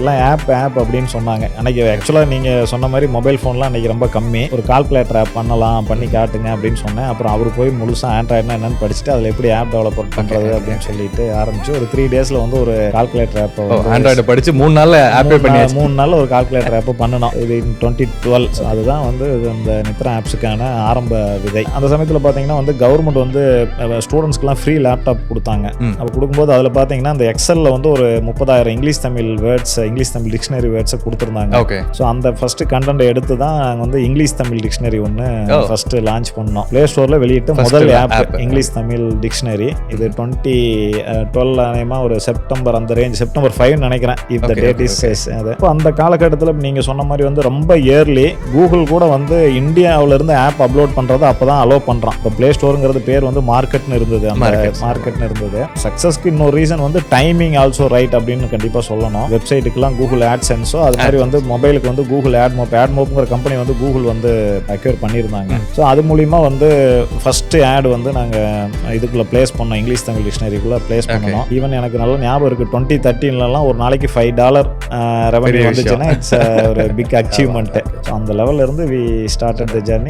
எல்லாம் ஆப் அப்படின்னு சொன்னாங்க. அன்றைக்கி ஆக்சுவலாக நீங்கள் சொன்ன மாதிரி மொபைல் ஃபோன்லாம் அன்றைக்கி ரொம்ப கம்மி. ஒரு கால்குலேட்டர் ஆப் பண்ணி காட்டுங்க அப்படின்னு சொன்னேன். அப்புறம் அவர் போய் முழுசாக ஆண்ட்ராய்டுனா என்னன்னு படிச்சுட்டு அதில் எப்படி ஆப் டெவலப்பர் பண்ணுறது அப்படின்னு சொல்லிட்டு ஆரம்பிச்சு ஒரு 3 days வந்து ஒரு கால்குலேட்டர் ஆப் ஆண்ட்ராய்டு படித்து 3 நாளில் ஒரு கால்குலேட்டர் ஆப் பண்ணணும். இது 2012. அதுதான் வந்து அந்த நித்ரா ஆப்ஸுக்கான ஆரம்ப விதை. அந்த சமயத்தில் பார்த்தீங்கன்னா வந்து கவர்மெண்ட் வந்து ஸ்டூடெண்ட்ஸ்க்குலாம் ஃப்ரீ லேப்டாப் கொடுத்தாங்க. அப்போ கொடுக்கும்போது அதில் பார்த்தீங்கன்னா அந்த எக்ஸலில் வந்து ஒரு 30,000 இங்கிலீஷ் தமிழ் டிக்ஷனரி வேர்ட்ஸை கொடுத்துருந்தாங்க. ஸோ அந்த ஃபர்ஸ்ட் கண்டென்ட் எடுத்து தான் நாங்கள் வந்து இங்கிலீஷ் தமிழ் டிக்ஷனரி ஒன்று ஃபர்ஸ்ட் லான்ச் பண்ணோம். பிளே ஸ்டோரில் வெளியிட்டு முதல் ஆப் இங்கிலீஷ் தமிழ் டிக்ஷனரி. இது 2012 அநேகமாக ஒரு செப்டம்பர் அந்த ரேஞ்ச், செப்டம்பர் 5 நினைக்கிறேன். இந்த டேட் இஸ் அது. இப்போ அந்த காலகட்டத்தில் நீங்கள் சொன்ன மாதிரி வந்து ரொம்ப இயர்லி கூகுள் கூட வந்து இந்தியாவிலேருந்து ஆப் அப்லோட் பண்ணுறது அப்போ தான் அலோவ் பண்ணுறான். இப்போ பிளே ஸ்டோருங்கிறது பேர் வந்து மார்க்கெட்னு இருந்தது. சக்ஸஸ்க்கு இன்னொரு ரீசன் வந்து டைமிங் ஆல்சோ ரைட் அப்படின்னு கண்டிப்பாக சொல்லணும். வெப்சைட்டுக்கெல்லாம் கூகுள் ஆட்சென்ஸோ அது மாதிரி வந்து மொபைலுக்கு வந்து கூகுள் ஆட்மோப்ங்கிற கம்பெனி வந்து கூகுள் வந்து அக்யூர் பண்ணியிருந்தாங்க. ஸோ அது மூலிமா வந்து ஃபர்ஸ்ட் ஆட் வந்து நாங்கள் இதுக்குள்ளே பிளேஸ் பண்ணோம். இங்கிலீஷ் தமிழ் டிக்ஷனரிக்குள்ளே பிளேஸ் பண்ணணும். ஈவன் எனக்கு நல்ல ஞாபகம் இருக்குது, 2013 ஒரு நாளைக்கு $5 ரெவன்யூ வந்துச்சுன்னா இட்ஸ் ஒரு பிக் அச்சீவ்மெண்ட். ஸோ அந்த லெவலில் இருந்து வி ஸ்டார்டட் த ஜர்னி.